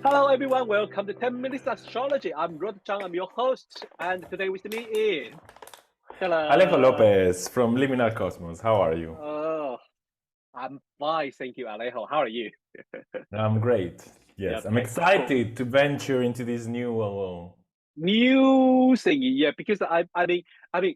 Hello everyone, welcome to 10 Minutes Astrology. I'm Rod Chang, I'm your host, and today with me is... Alejo Hello. Lopez from Liminal Cosmos. How are you? Oh, I'm fine, thank you, Alejo. How are you? I'm great. Yeah, Yes, I'm okay, cool. excited to venture into this new New thingy, yeah, because I mean,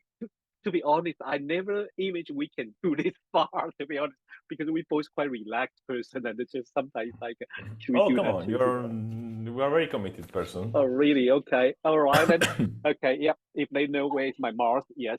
to be honest, I never imagined we can do this far, to be honest, because we both quite relaxed person, and it's just sometimes like, should we Oh, do come that on. too? You are a very committed person. Oh, really? Okay. All right then. Okay. Yep. If they know where is my Mars, yes.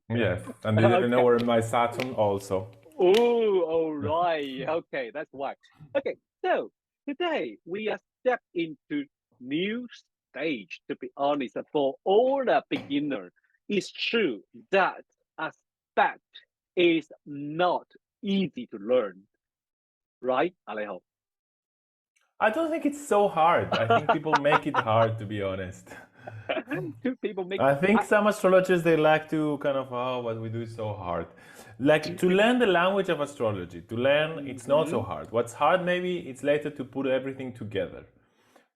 Yes, and you didn't know Okay. where my Saturn also. Oh, all right. Okay, that's why. Okay. So today we are step into new stage. To be honest, for all the beginner, it's true that aspect is not easy to learn, right, Alejo? I don't think it's so hard. I think people make it hard, to be honest. Two people make. I think I, some astrologers, they like to kind of, oh, what we do is so hard. Like to learn the language of astrology, to learn, it's not so Mhm. hard. What's hard, maybe, it's later to put everything together.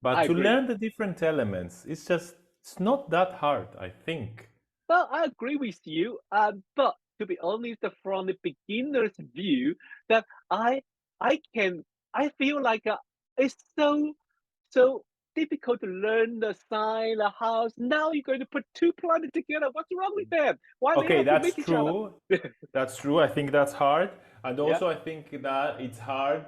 But I to agree. learn the different elements, it's not that hard, I think. Well, I agree with you. But to be honest, from the beginner's view, that I can I feel like it's so difficult to learn the sign, the house. Now you're going to put two planets together. What's wrong with them? Why they Okay, have to that's meet each other? true. That's true. I think that's hard. And Yeah, also, I think that it's hard.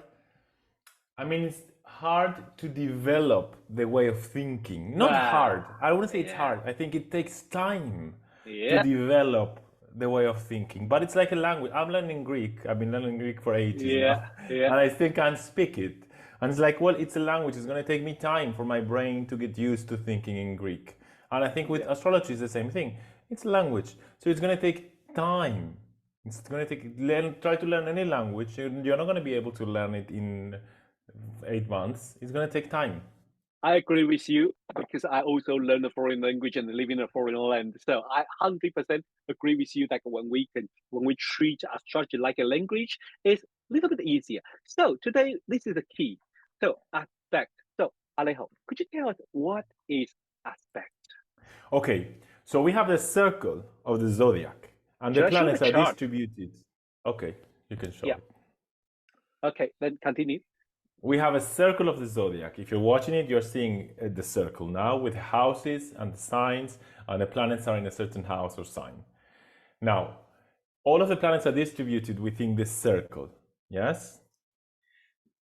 I mean, it's hard to develop the way of thinking. Not hard. wow, I wouldn't say it's yeah, hard. I think it takes time to yeah, develop the way of thinking. But it's like a language. I'm learning Greek. I've been learning Greek for ages yeah, now. yeah. And I still can't speak it. And it's like, well, it's a language. It's going to take me time for my brain to get used to thinking in Greek. And I think with Yeah. astrology, it's the same thing. It's a language. So it's going to take time. It's going to take, try to learn any language. You're not going to be able to learn it in 8 months. It's going to take time. I agree with you because I also learn a foreign language and live in a foreign land. So I 100% agree with you that when we treat astrology like a language, it's a little bit easier. So today this is the key. So aspect. So Alejo, could you tell us what is aspect? Okay, so we have the circle of the zodiac, and the Should I show the planets are chart? distributed. Okay, you can show Yeah. it. Okay, then continue. We have a circle of the zodiac. If you're watching it, you're seeing the circle now with the houses and the signs, and the planets are in a certain house or sign. Now, all of the planets are distributed within this circle. Yes?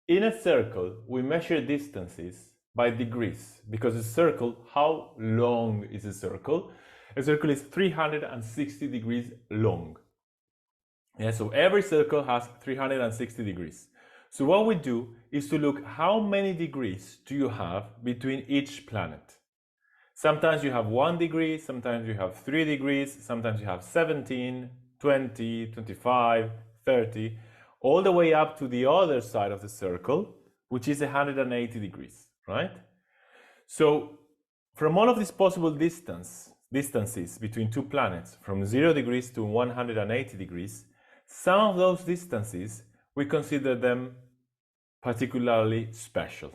In a circle, we measure distances by degrees because a circle, how long is a circle? A circle is 360 degrees long. Yeah, so every circle has 360 degrees. So what we do is to look how many degrees do you have between each planet. Sometimes you have 1 degree, sometimes you have 3 degrees, sometimes you have 17, 20, 25, 30, all the way up to the other side of the circle, which is 180 degrees, right? So from all of these possible distances between two planets, from 0 degrees to 180 degrees, some of those distances, we consider them particularly special.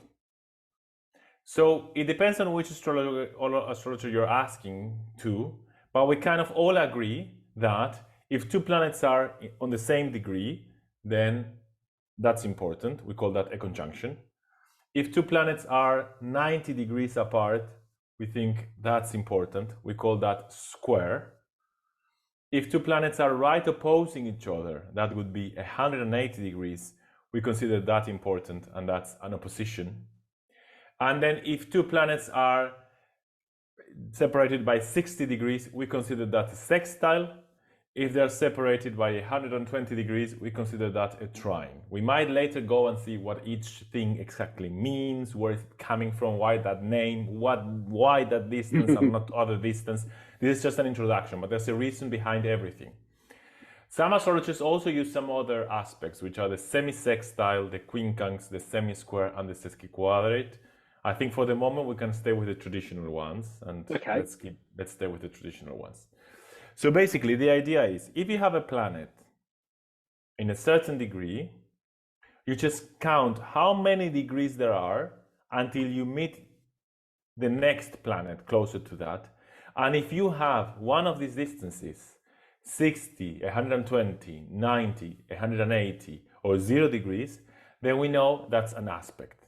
So it depends on which astrologer you're asking to, but we kind of all agree that if two planets are on the same degree, then that's important. We call that a conjunction. If two planets are 90 degrees apart, we think that's important. We call that square. If two planets are right opposing each other, that would be 180 degrees. We consider that important, and that's an opposition. And then if two planets are separated by 60 degrees, we consider that a sextile. If they're separated by 120 degrees, we consider that a trine. We might later go and see what each thing exactly means, where it's coming from, why that name, why that distance and not other distance. This is just an introduction, but there's a reason behind everything. Some astrologers also use some other aspects, which are the semi-sextile, the quincunx, the semi-square, and the sesquiquadrate. I think for the moment we can stay with the traditional ones, and Okay. let's stay with the traditional ones. So basically, the idea is if you have a planet in a certain degree, you just count how many degrees there are, until you meet the next planet closer to that. And if you have one of these distances, 60, 120, 90, 180, or 0 degrees, then we know that's an aspect.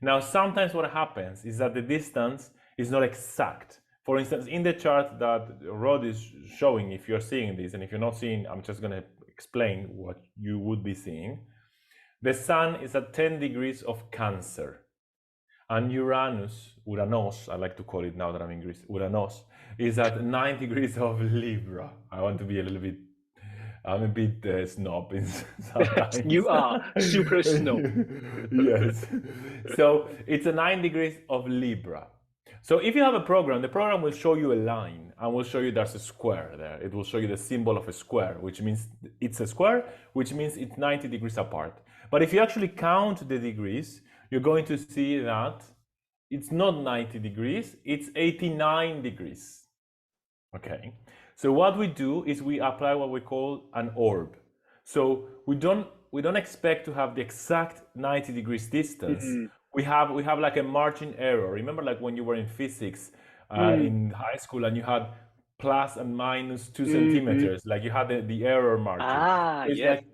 Now, sometimes what happens is that the distance is not exact. For instance, in the chart that Rod is showing, if you're seeing this, and if you're not seeing, I'm just going to explain what you would be seeing. The sun is at 10 degrees of Cancer. And Uranus, I like to call it now that I'm in Greece, Uranus, is at 9 degrees of Libra. I want to be a little bit, I'm a bit snob sometimes. You are super snob. Yes. So it's a 9 degrees of Libra. So if you have a program, the program will show you a line and will show you there's a square there. It will show you the symbol of a square, which means it's a square, which means it's 90 degrees apart. But if you actually count the degrees, you're going to see that it's not 90 degrees, it's 89 degrees. Okay. So what we do is we apply what we call an orb. So we don't expect to have the exact 90 degrees distance. Mm-hmm. We have like a margin error. Remember, like when you were in physics in high school and you had plus and minus 2 centimeters, like you had the error margin. Ah, it's yes. like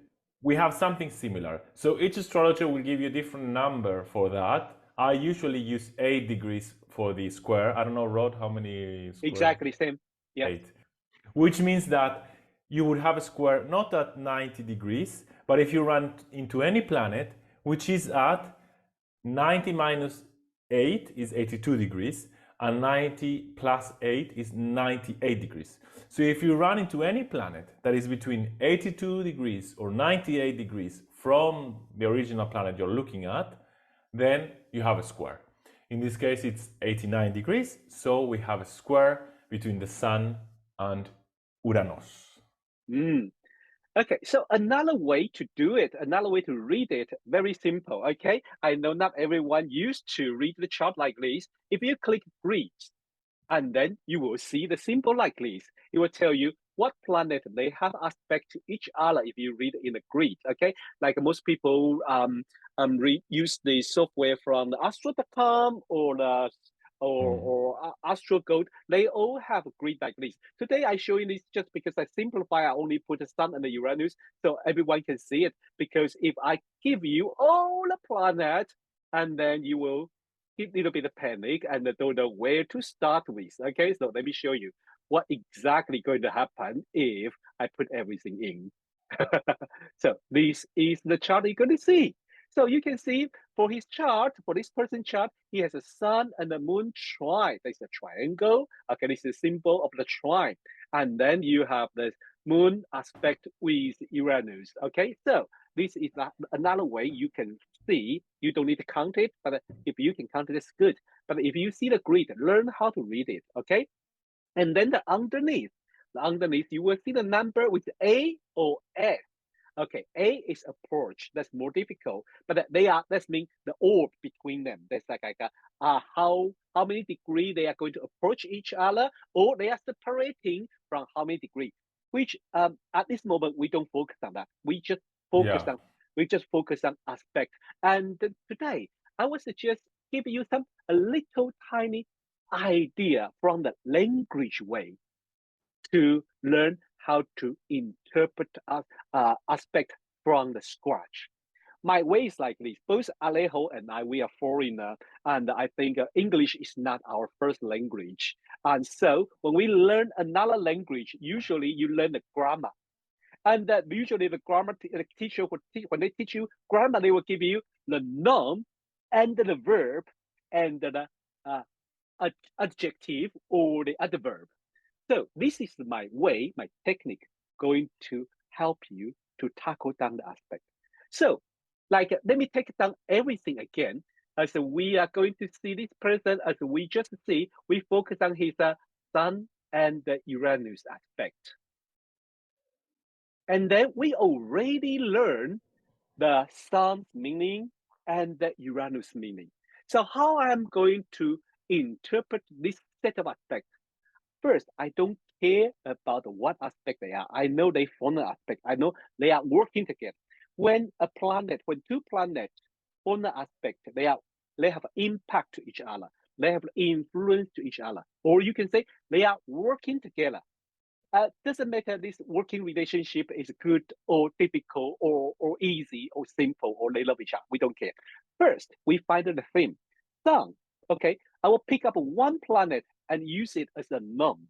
we have something similar. So each astrologer will give you a different number for that. I usually use 8 degrees for the square. I don't know, Rod, how many square? Exactly same. Yeah. 8. Which means that you would have a square not at 90 degrees, but if you run into any planet, which is at 90 minus 8 is 82 degrees, and 90 plus 8 is 98 degrees. So if you run into any planet that is between 82 degrees or 98 degrees from the original planet you're looking at, then you have a square. In this case, it's 89 degrees, so we have a square between the Sun and Uranus. Okay, so another way to do it, another way to read it, very simple, okay? I know not everyone used to read the chart like this. If you click grid, and then you will see the symbol like this. It will tell you what planet they have aspect to each other if you read in the grid, okay? Like most people use the software from the astro.com or the or AstroGold, they all have a grid like this. Today I show you this just because I simplify, I only put the Sun and the Uranus so everyone can see it. Because if I give you all the planets, and then you will get a little bit of panic and don't know where to start with. Okay, so let me show you what exactly going to happen if I put everything in. So this is the chart you're going to see. So you can see for his chart, for this person's chart, he has a sun and a moon trine. There's a triangle. Okay, this is a symbol of the trine. And then you have the moon aspect with Uranus. Okay, so this is another way you can see. You don't need to count it, but if you can count it, it's good. But if you see the grid, learn how to read it. Okay, and then underneath, you will see the number with A or S. Okay, A is approach. That's more difficult, but that means the orb between them. That's like how many degrees they are going to approach each other, or they are separating from how many degrees. Which at this moment we don't focus on that. We just focus on aspect. And today I would suggest give you a little tiny idea from the language way to learn how to interpret aspect from the scratch. My way is like this. Both Alejo and I, we are foreigner, and I think English is not our first language. And so when we learn another language, usually you learn the grammar. And usually the grammar teacher, when they teach you grammar, they will give you the noun and the verb and the adjective or the adverb. So this is my way, my technique, going to help you to tackle down the aspect. So, like, let me take down everything again. As we are going to see this person, as we just see, we focus on his Sun and the Uranus aspect. And then we already learned the Sun's meaning and the Uranus meaning. So how I'm going to interpret this set of aspects? First, I don't care about what aspect they are. I know they form an aspect. I know they are working together. When two planets form an aspect, they are they have impact to each other, they have influence to each other, or you can say they are working together. Doesn't matter this working relationship is good or difficult or easy or simple or they love each other. We don't care. First, we find the theme. Sun. Okay, I will pick up one planet and use it as a noun.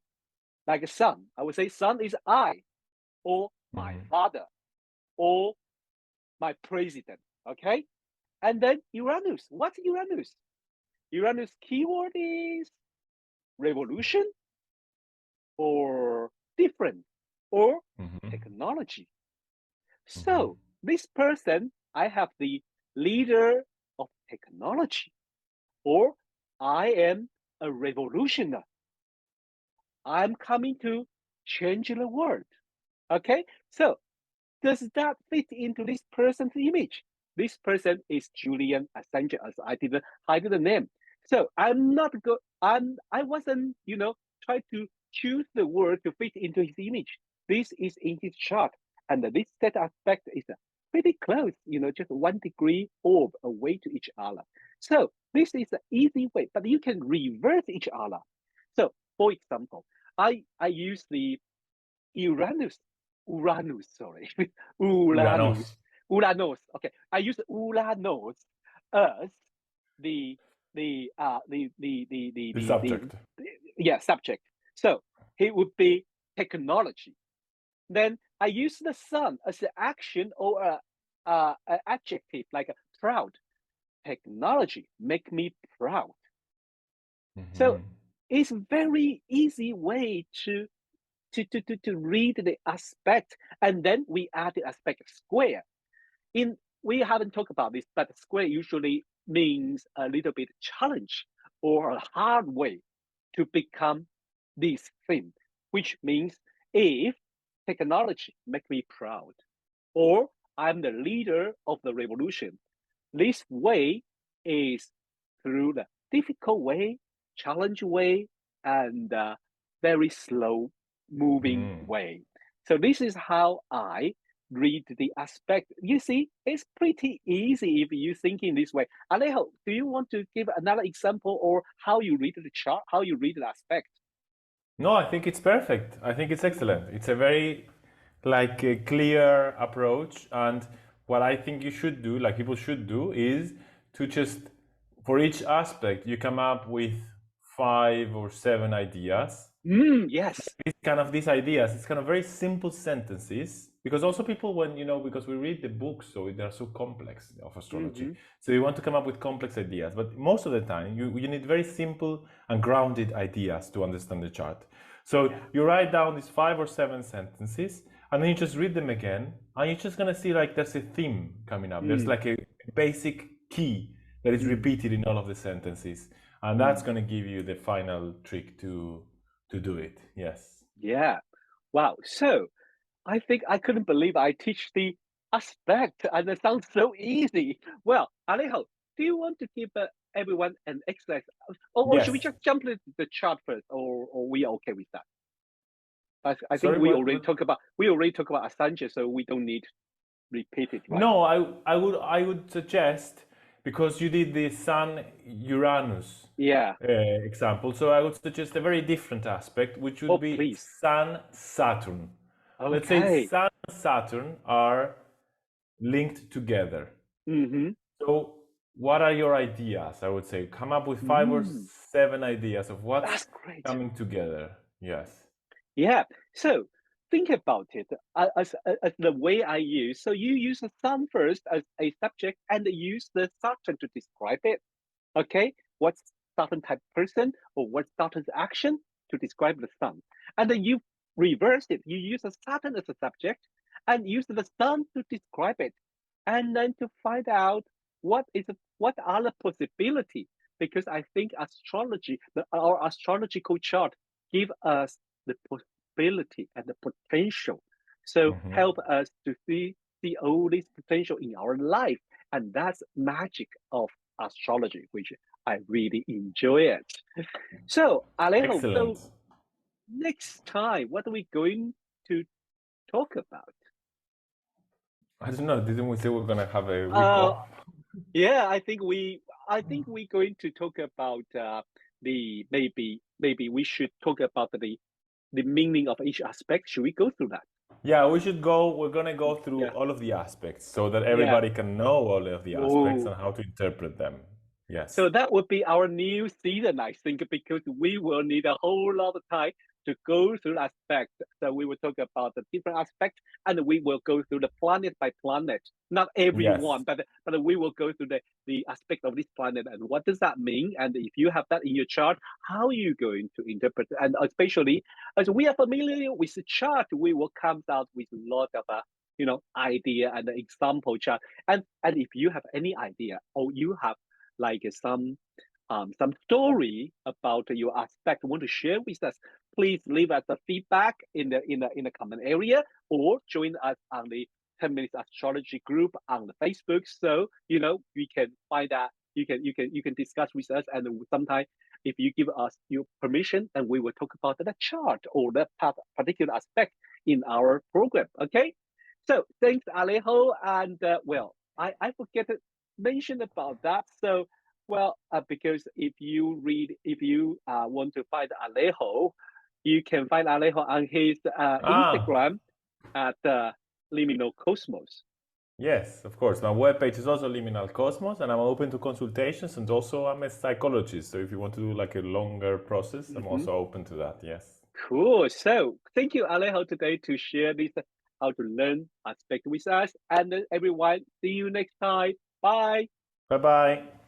Like a sun. I would say sun is I, or my father, or my president. Okay? And then Uranus. What's Uranus? Uranus keyword is revolution or different or technology. So this person, I have the leader of technology, or I am a revolutioner. I'm coming to change the world. Okay, so does that fit into this person's image? This person is Julian Assange, as I didn't hide the name. So I'm not go. I wasn't, try to choose the word to fit into his image. This is in his chart, and this set aspect is pretty close. Just 1 degree orb away to each other. So this is an easy way, but you can reverse each other. So, for example, I use the Uranus, sorry, Uranus. Uranus. Okay, I use Uranus as the Subject. Subject. So it would be technology. Then I use the sun as an action or a adjective like proud. Technology make me proud. So it's very easy way to read the aspect, and then we add the aspect square. We haven't talked about this, but square usually means a little bit challenge or a hard way to become this thing, which means if technology make me proud, or I'm the leader of the revolution, this way is through the difficult way, challenge way, and very slow moving way. So this is how I read the aspect. You see, it's pretty easy if you think in this way. Alejo, do you want to give another example or how you read the chart, how you read the aspect? No, I think it's perfect. I think it's excellent. It's a very a clear approach, and what I think you should do, like people should do, is to just for each aspect you come up with 5 or 7 ideas. Yes. These ideas, it's kind of very simple sentences, because also people, when because we read the books, so they're so complex of astrology, so you want to come up with complex ideas, but most of the time you need very simple and grounded ideas to understand the chart. So you write down these 5 or 7 sentences, and then you just read them again, and you're just gonna see like there's a theme coming up. There's like a basic key that is repeated in all of the sentences, and that's gonna give you the final trick to do it. Yes. Yeah. Wow. So I think I couldn't believe I teach the aspect, and it sounds so easy. Well, Alejo, do you want to give everyone an exercise, or should we just jump into the chart first, or we are okay with that? I think we already talked about Assange, so we don't need repeat it. Right? No, I would suggest, because you did the Sun Uranus example, so I would suggest a very different aspect, which would be Sun Saturn. Okay. Let's say Sun and Saturn are linked together. So what are your ideas? I would say come up with 5 or 7 ideas of what's coming together. Yes. Yeah. So think about it as the way I use. So you use the sun first as a subject and use the Saturn to describe it. Okay. What's Saturn type person, or what's Saturn's action to describe the sun? And then you reverse it. You use the Saturn as a subject and use the sun to describe it. And then to find out what are the possibility, because I think astrology, our astrological chart give us the possibility and the potential. So help us to see all this potential in our life. And that's magic of astrology, which I really enjoy it. So Alejo, so next time, what are we going to talk about? I don't know. Didn't we say we're gonna have a week off? Yeah, I think I think we're going to talk about the maybe we should talk about the meaning of each aspect. Should we go through that? Yeah, we should go. We're gonna go through Yeah. all of the aspects so that Yeah. everybody can know all of the aspects Oh. and how to interpret them. Yes. So that would be our new season, I think, because we will need a whole lot of time to go through aspects. So we will talk about the different aspects, and we will go through the planet by planet. Not every one, Yes. but we will go through the aspect of this planet and what does that mean. And if you have that in your chart, how are you going to interpret it? And especially as we are familiar with the chart, we will come out with a lot of idea and example chart. And if you have any idea or you have like some story about your aspect want to share with us, please leave us a feedback in the comment area or join us on the 10 minutes astrology group on the Facebook. So we can find out, you can discuss with us, and sometime if you give us your permission, then we will talk about the chart or that particular aspect in our program. Okay, so thanks, Alejo. And I forget to mention about that. So because if you want to find Alejo, you can find Alejo on his Instagram at Liminal Cosmos. Yes, of course. My webpage is also Liminal Cosmos, and I'm open to consultations, and also I'm a psychologist. So if you want to do like a longer process, I'm also open to that. Yes. Cool. So thank you, Alejo, today to share this how to learn aspect with us. And everyone, see you next time. Bye. Bye bye.